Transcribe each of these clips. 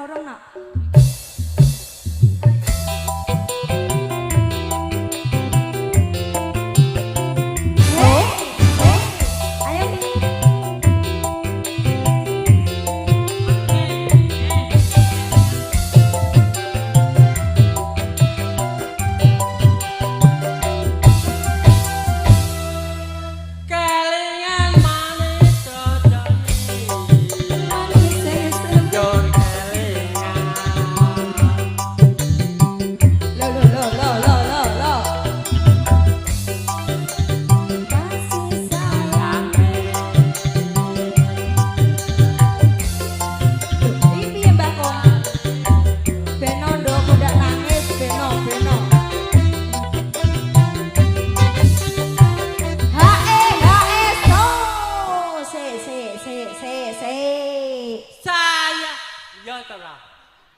orang nak.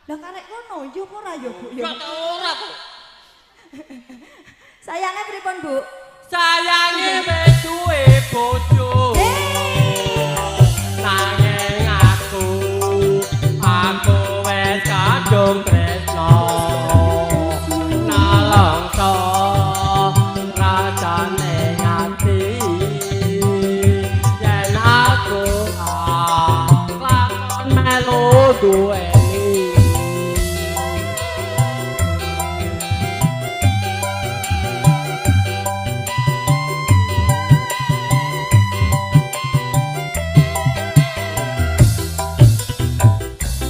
Lah karek ngono yo ora yo Bu yo. Kok ora Bu. Sayange pripun Bu? Sayange wis duwe bojo. Nanging aku wis kadung tresno. Nalangsa rajane ati. Yen aku lakon melu duwe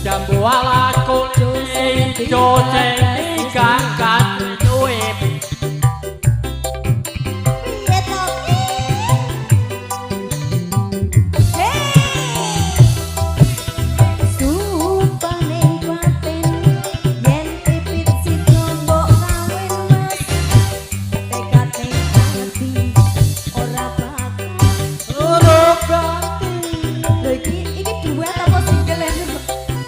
jambu ala kuning joceng gangkat duwe Piye to ki? Supane paten yen pipit sida mbok kawin Mas. Tekad ning ati ora bakal loro ganti. lho iki duet apa single ya?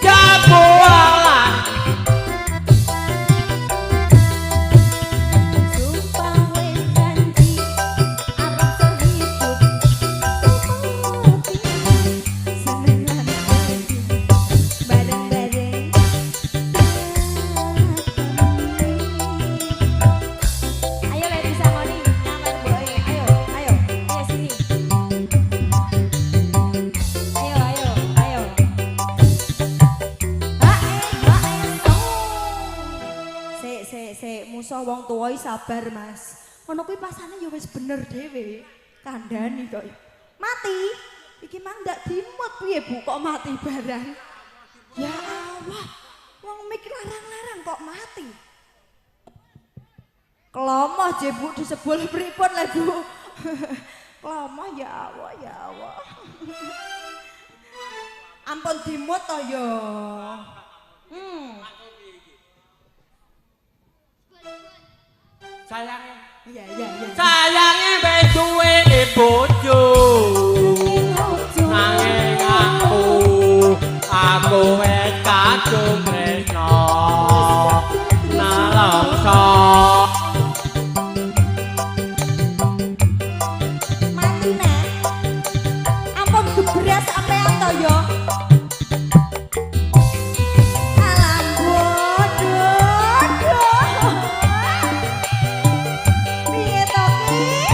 Jambu ala Sumpah wis janji arep sehidup senengan bareng-bareng ayo le bisa ngoni kamar boy ayo sini ayo Sik musa wong tuwa sabar Mas. Ngono kuwi pasane ya wis bener dhewe. Kandhani kok. Mati. Iki mang ndak dimut piye Bu kok mati barang. Ya Allah. Wong mik larang-larang kok mati. Kelomoh je Bu disebul pripun le Bu. Kelomoh ya Allah. Ampun dimut to ya. sayange Iya. sayange wis duwe bojo nanging aku wis kadung tresno nalangsa Mati nek. Ampun gebras sampean to ya. Alam bodoh. Piye to ki?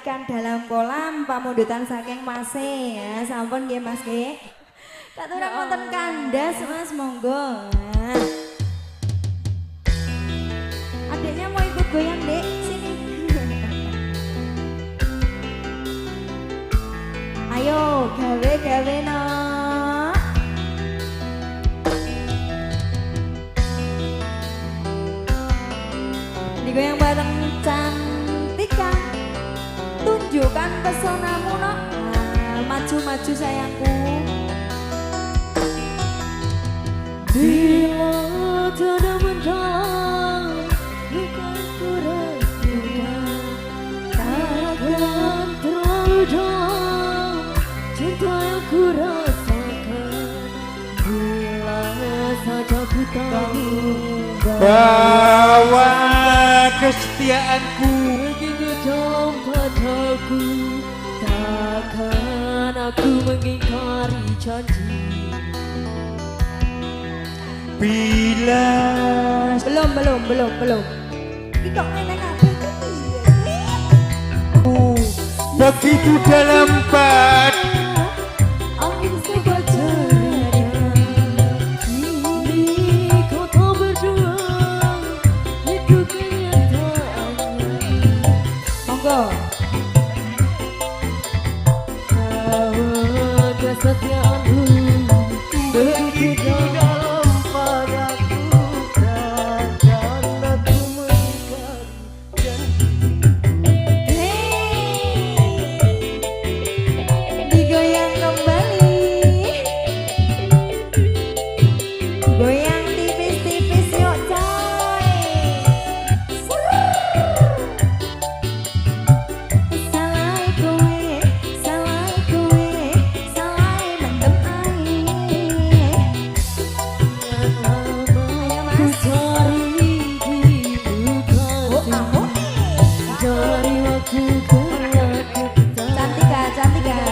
ikan dalam kolam pamundutan saking Mase ya. Sampun nggih Mas nggih. Katurang wonten kandas Mas monggo. Nah. Adiknya mau ikut goyang, Dek. Sini. Ayo, gawe-gawe no. Digoyang bareng Cantika. Tunjukkan pesonamu no. Nah, maju-maju sayangku. Bila tiada mendalam lukaku rasakan, takkan terlalu dalam cinta yang ku rasakan. Bila saja ku tahu bahwa kesetiaanku begitu dalam padaku, takkan aku mengingkari janji. bila Belum. Iki kok meneng kabeh iki piye? begitu dalam pad Angin sebuah cerita. Kini kau tak berdua, itu kenyataannya. Monggo. Bahwa kesetiaanmu begitu dalam padaku, takkan aku mengingkari janji. Digoyang kembali, goyang tipis-tipis yuk coy. Salah kowe, salah mendem air. Ayo Mas. Dari waktu Cantika.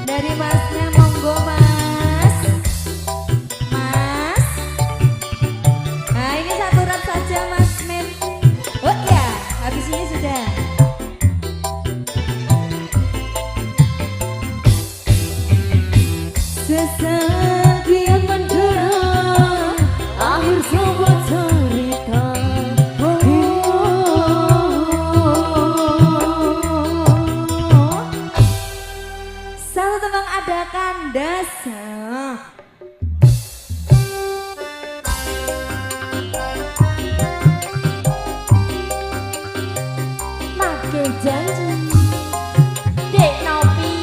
Dari Masnya monggo Mas. Nah ini satu rap saja Mas Min. Oh ya, habis ini sudah. Sesajian mendera akhir sebuah cerita. Satu tembang ada kandas. Make janji Dek Nopi.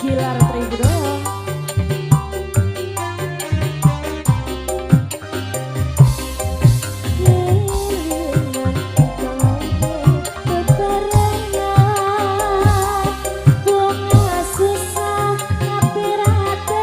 Gilar Tribudaya. Susah tapi rata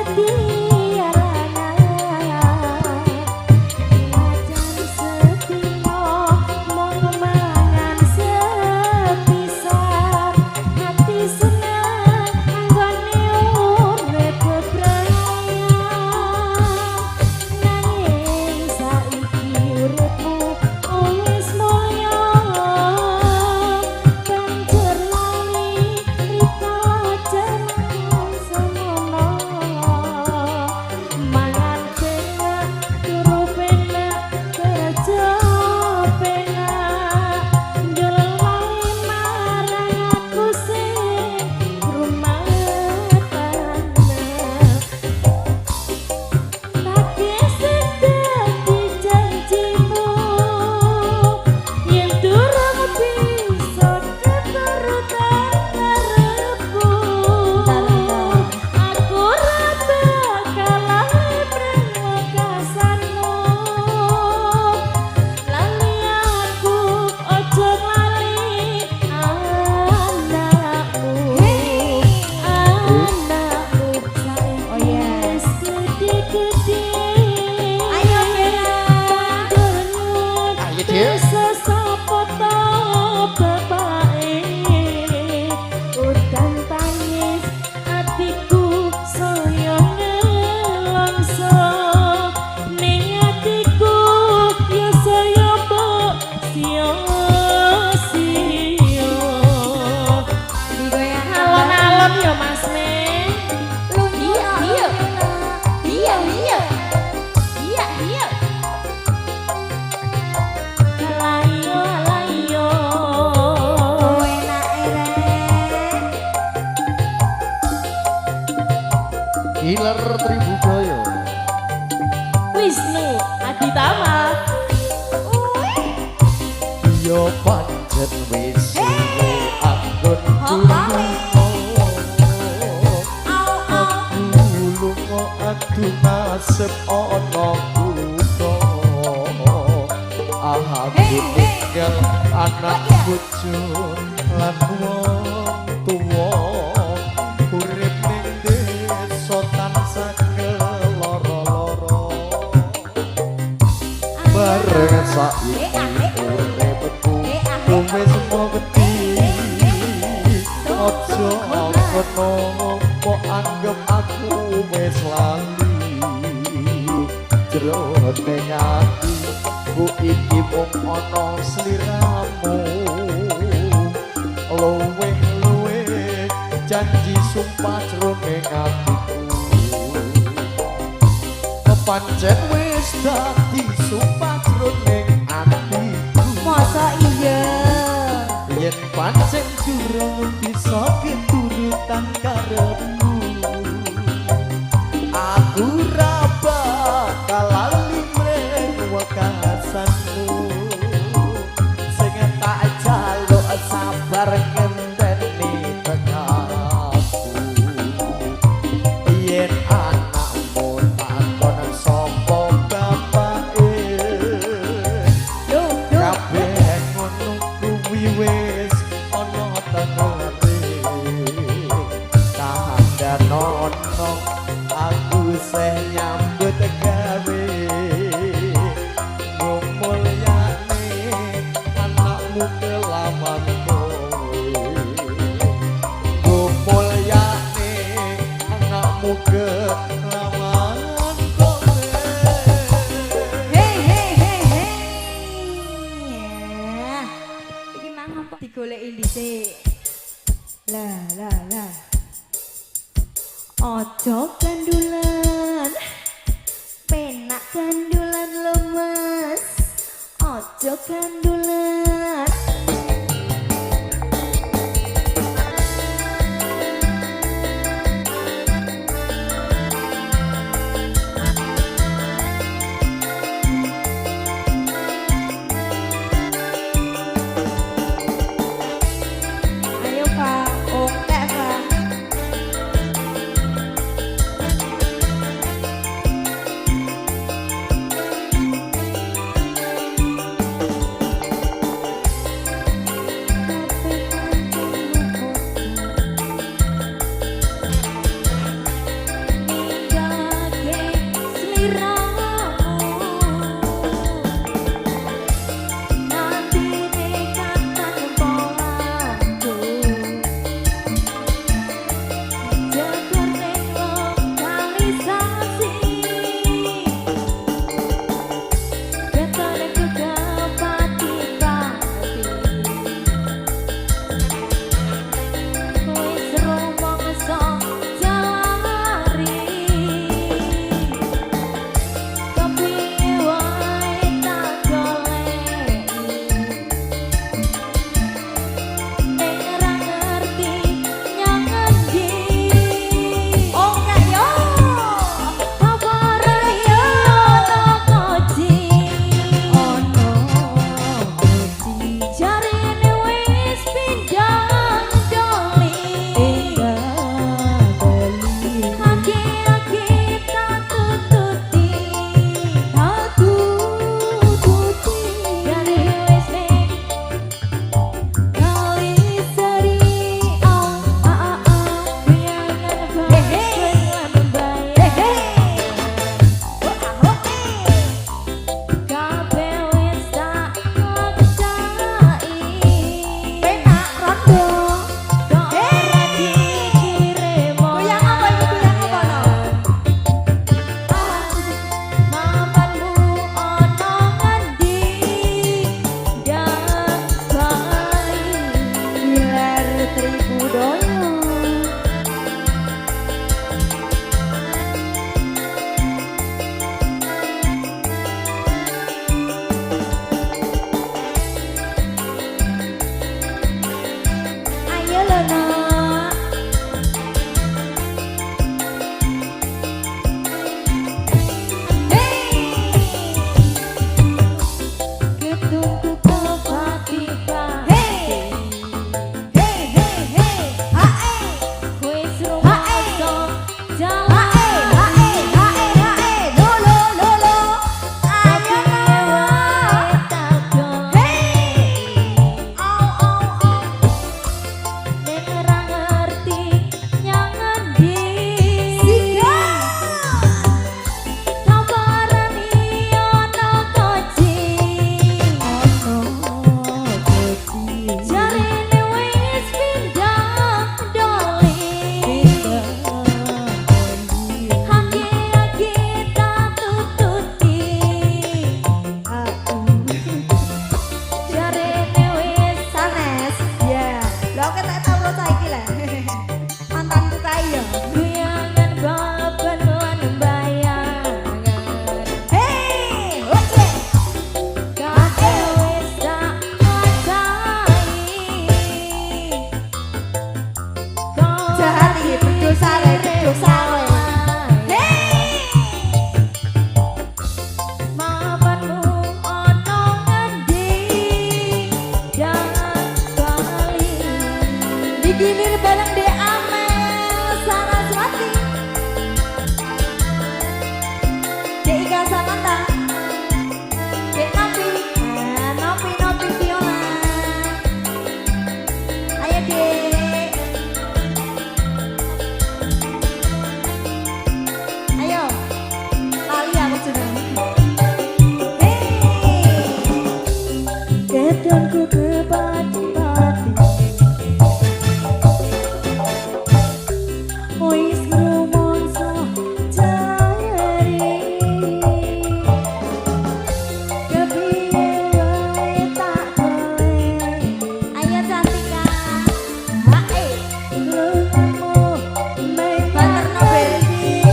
pancet wis suwe anggon lunga adu nasib ana kutha aku tinggal anak bojo lan wong tuwa urip ning desa tansah keloro-loro bareng saiki uripku wis mesti ojo ngono kok anggap aku wis lali jroning ati ku iki mung ana sliramu luwe janji sumpah jroning atiku pancen wis dadi sumpah jroning atiku masa iya yen pancen durung bisa keturutan karepku aku ra bakal lali mreng wekasanmu sing tak jaluk sabar ngenteni tekaku yen anakmu takon sapa bapake kabeh ngono kuwi wis ana tenore kahandanono aku seh nyambut gawe mulyane anakmu kelaman kowe mulyane anakmu kelaman kowe hei hei hei hei ya iki mang apa digoleki dhisik lah ojo kandulan penak kandulan lemes ojo kandulan ayo Pak oke Pak Gilir bareng De Amel Saraswati De Ika Samanta De Nopi Nopi Viola. Ayo Dek, ayo lali aku sudah. Kedonku kepati-pati wis rumangsa jari kepiye wae tak kowe. Ayo Cantika hae lungamu banterno berdi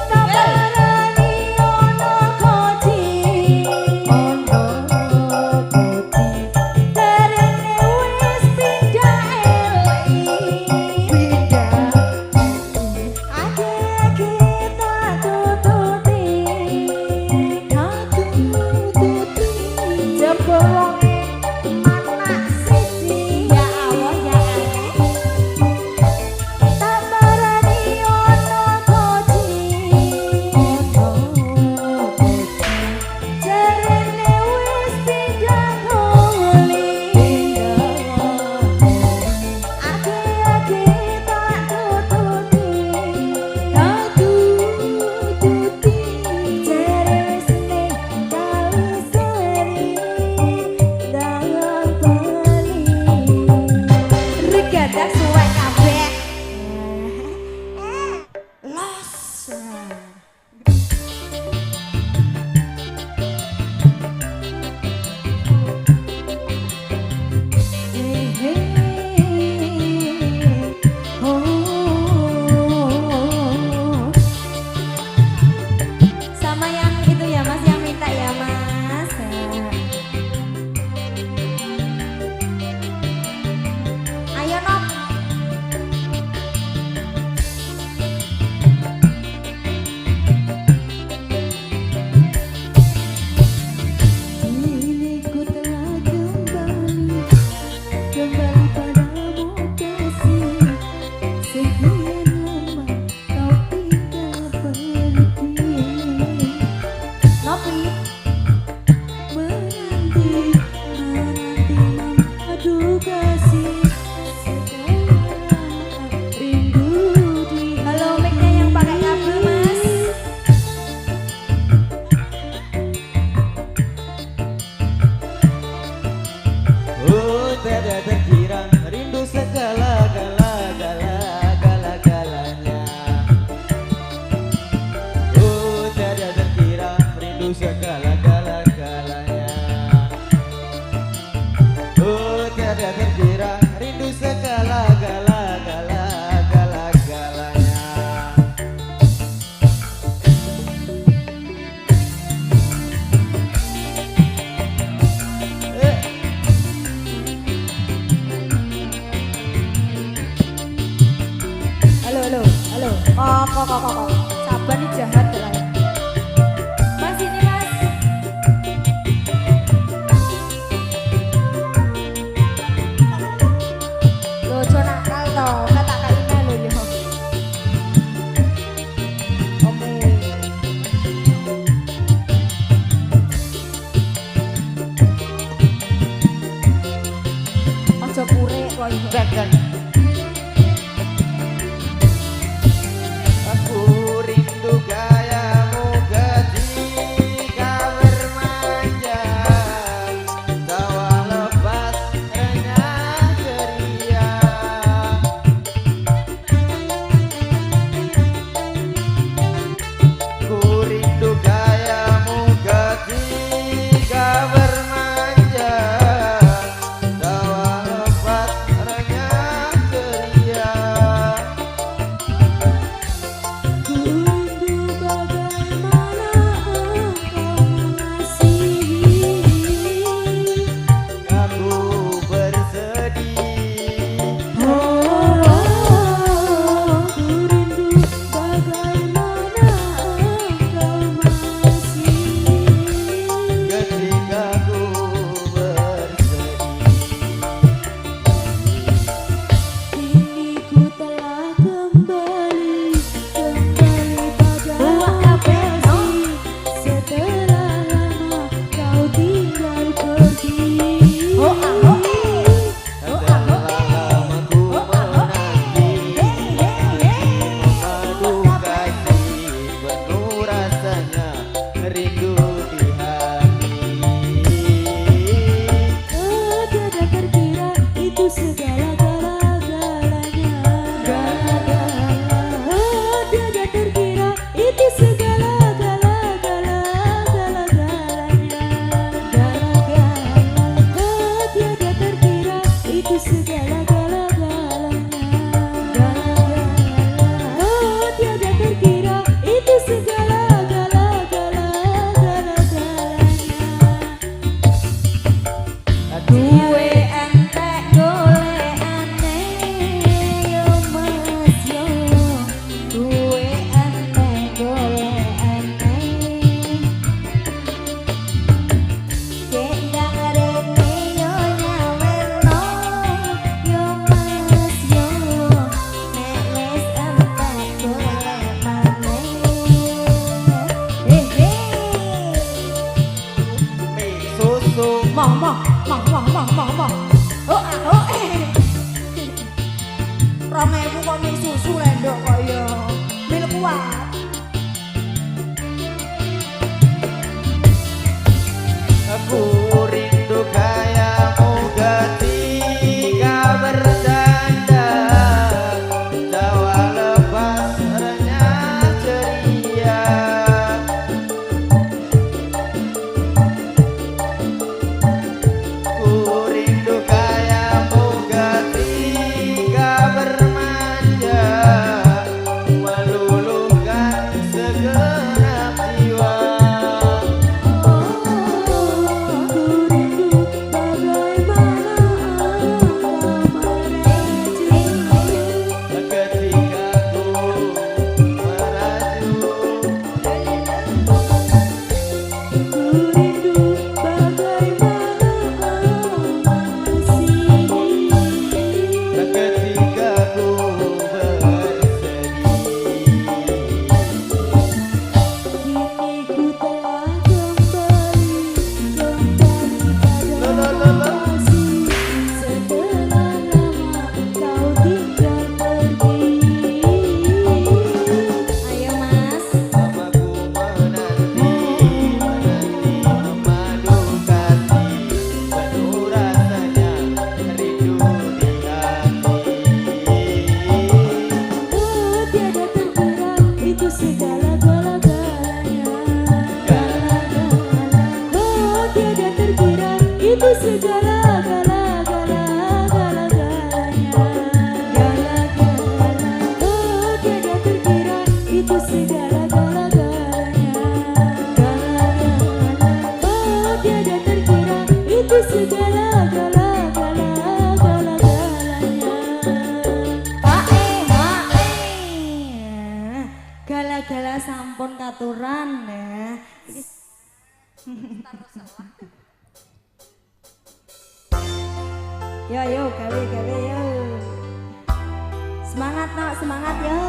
kabarani ono koji terene wis pindah ake tak tututi jebol mana siji ya Allah ya tabarani ono koji terene wis pindah nguli ake tak tututi jere wis ning kali seri dalam bali rigadak suwek kabeh los. Sama yang itu ya Mas, yang minta ya Mas. Ayo Nop. Diriku telah kembali padamu kasih. Sekian lama kau tinggal pergi. Nopi menanti aduh kasih sekarang rindu di. Halo mic-nya yang pakai kabel Mas. Oh, tiada terkira rindu segala-galanya. Oh, tiada terkira rindu segala-galanya. Oh, tiada terkira rindu segala-galanya. Halo. Kok. Sabar nih jahat lah. Mas ini Mas. Lo ojo nakal to, kata kaina lo yo. Oke. Ojo pure kok iku. Aku rindu gayamu ketika bermanja, tawa lepas renyah ceria. Ku rindu gayamu ketika bermanja, tawa lepas renyah duwe entek golekane yo mas yo duwe entek golekane kek ndang rene yo nyaweno yo mas yo nek wis entek golekane susu mong oh Romewu kok mie susu lendok kok ya mil kuat aku rindu kayamu ketika bercanda tawa lepas renyah ceria ku rindu kayamu ketika bermanja meluluhkan segenap jiwa. Gala-gala sampun katuran ya. Yo gawe yo. Semangat nak, semangat yo.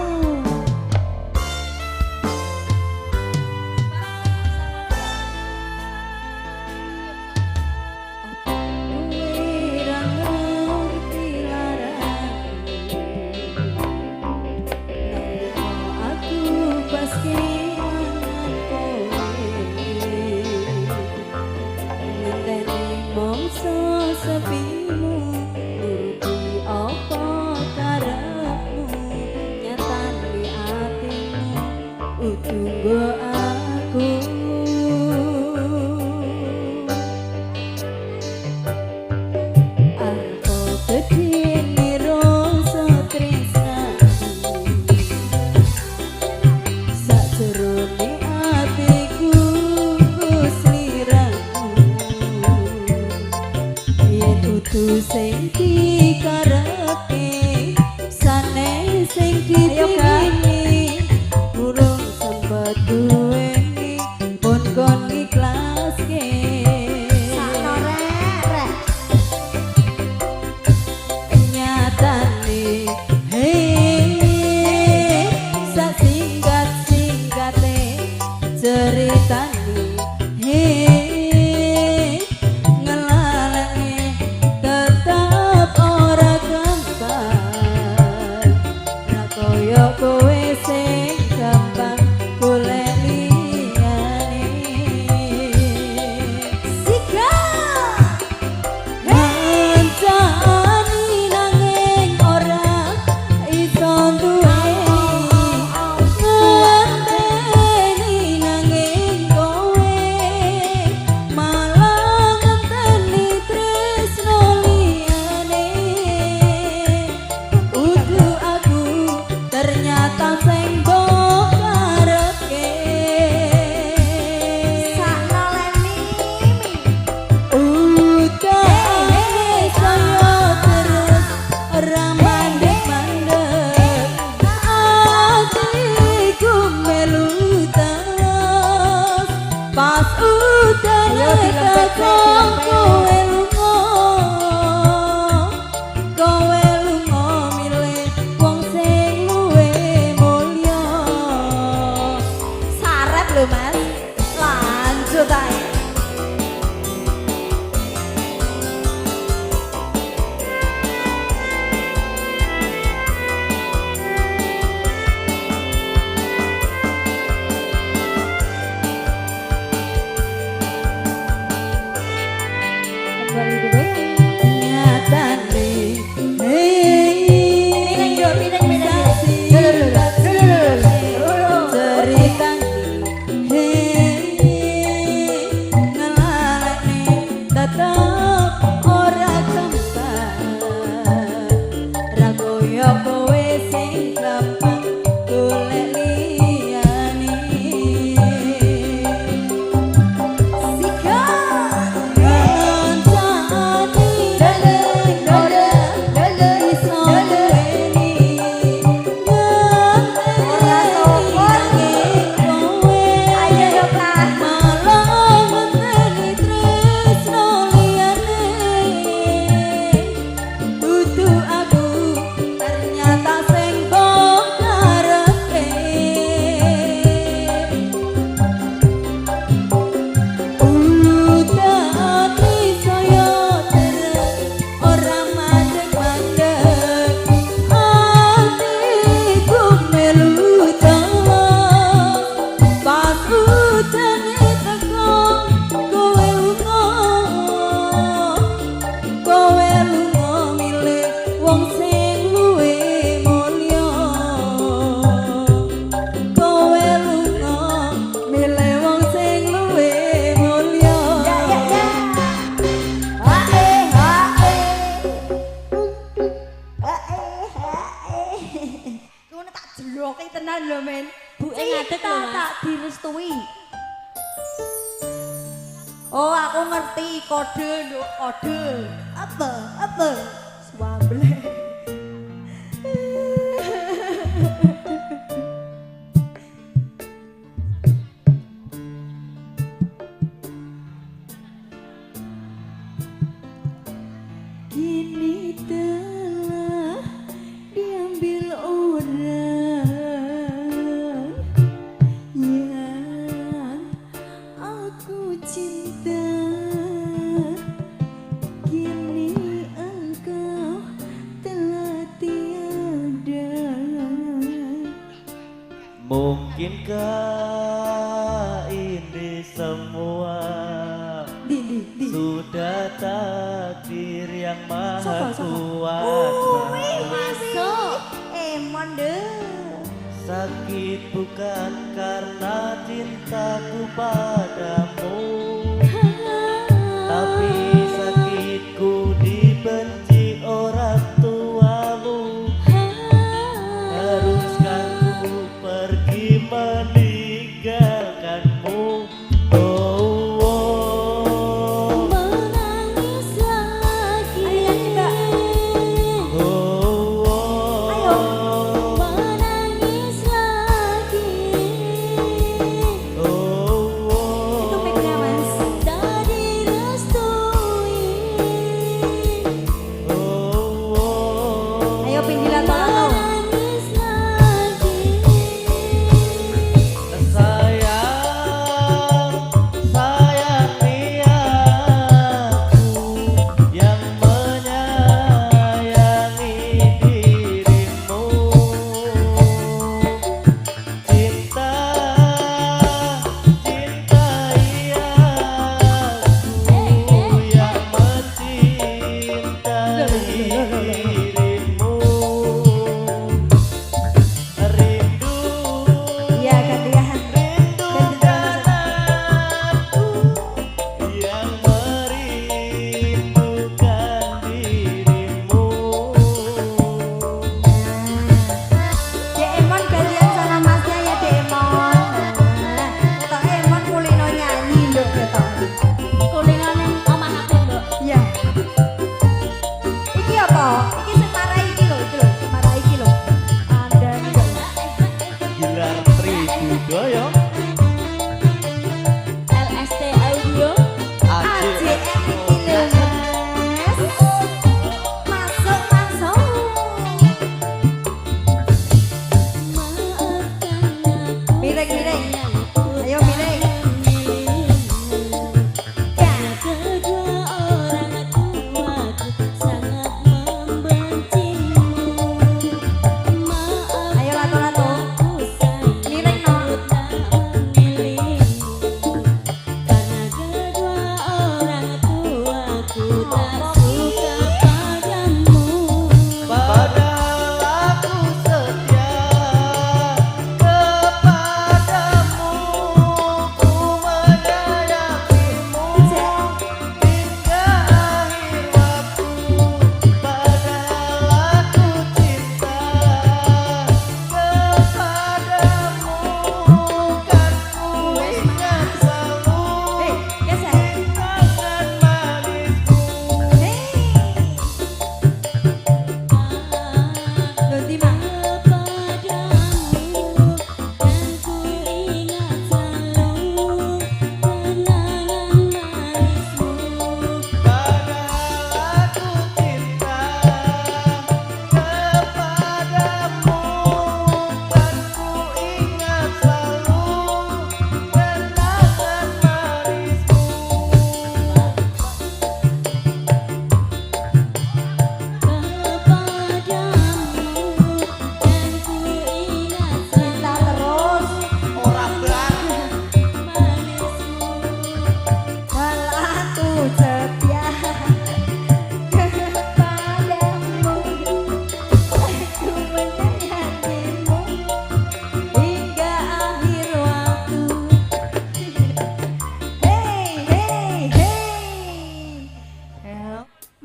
Tunggu aku aku begini rasa tresnaku sajroning atiku sliramu yen kudu sing dikarepe sanes sing dipingini urung duweni pun kon ikhlaske sakno rek nyatane sak singkat-singkate ceritane ngelalane tetap ora gampang ra koyo kowe tenan lho men. Buke ngadeg lho Mas. Tak direstui. Oh, aku ngerti kode lho, kode. Apa? Apa? Swamble. Kini telah diambil orang yang aku cinta. Kini engkau telah tiada. Mungkinkah ini semua sudah takdir yang maha kuasa? Masuk, emon deh. Sakit bukan karena cintaku padamu, tapi sakitku dibenci orang tuamu. Haruskah ku pergi meninggalkanmu? Oh, oh. Menangis lagi. Oh, oh. Menangis lagi. Oh, oh.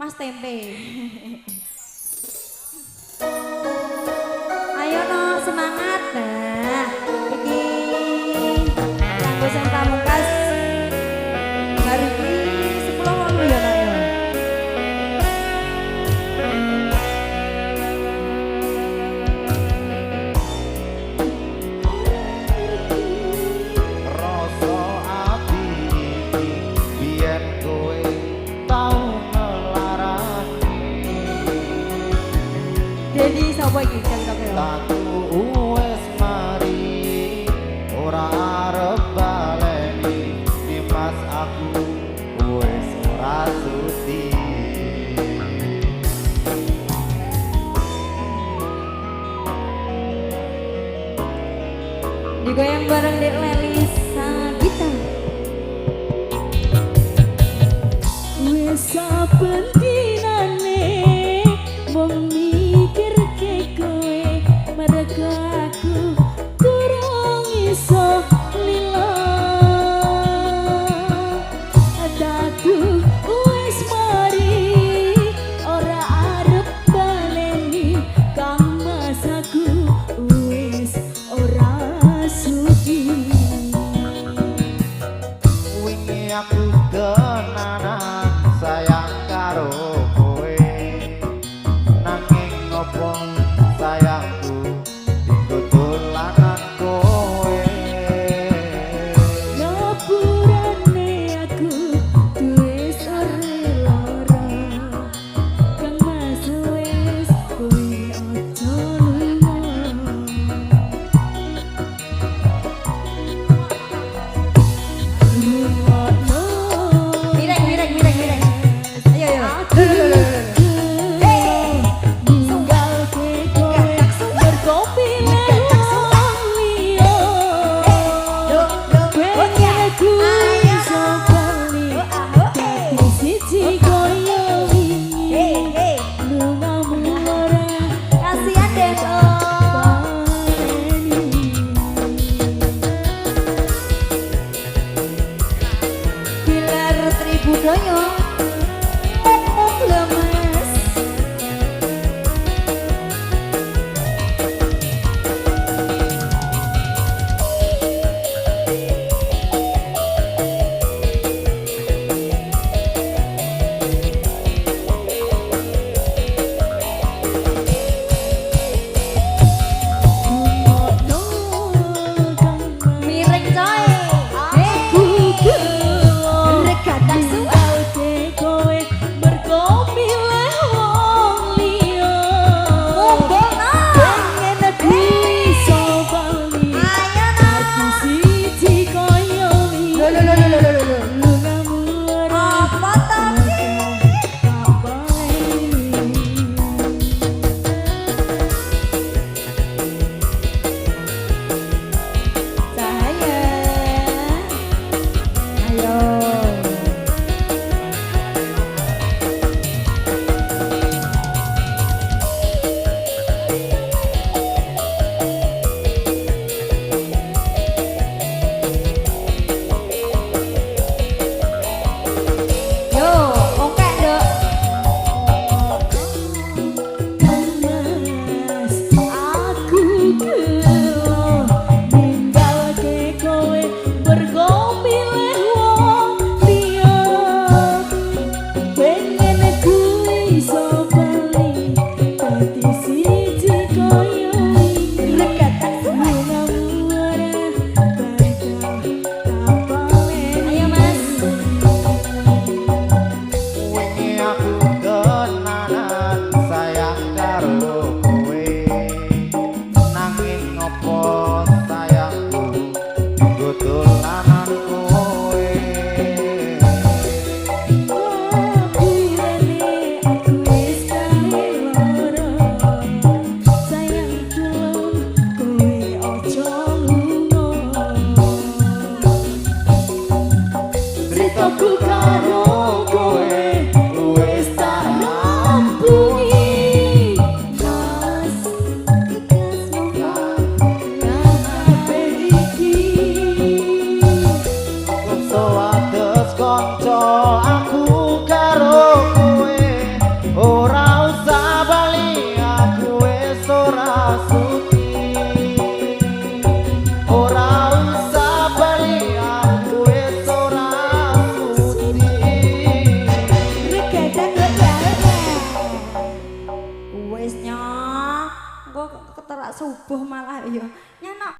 Mas Tempe. Ayo no semangat. Nah, iki kanggo sing pamungkas hari ini 10 walu ya Nak ya. Rasa ati biyen kowe tau ngelarani Jadi sapa iki kira-kira? Aku wes mari ora arep baleni Nimas aku wes ora sudi Digoyang bareng Dek Lelisa Gita. Wes saben dinane mung mikirke kowe mergo aku durung iso lila Adaku wes mari ora arep baleni kang masaku wes ora sudi Wingi aku tenanan sayang karo kowe Nanging ngopo sayangku dienggo dolanan kowe Ngapurane aku duwe sore lara Kang mas wis kowe aja lunga Rumono Mireng. Ayo ayo. Ninggal kowe berkopi lewang liya Kowe aku iso bali Dadi siji koyo wingi Lungamu ora Kasihan deh Bilar Tribudaya. Muk lemes. malah ya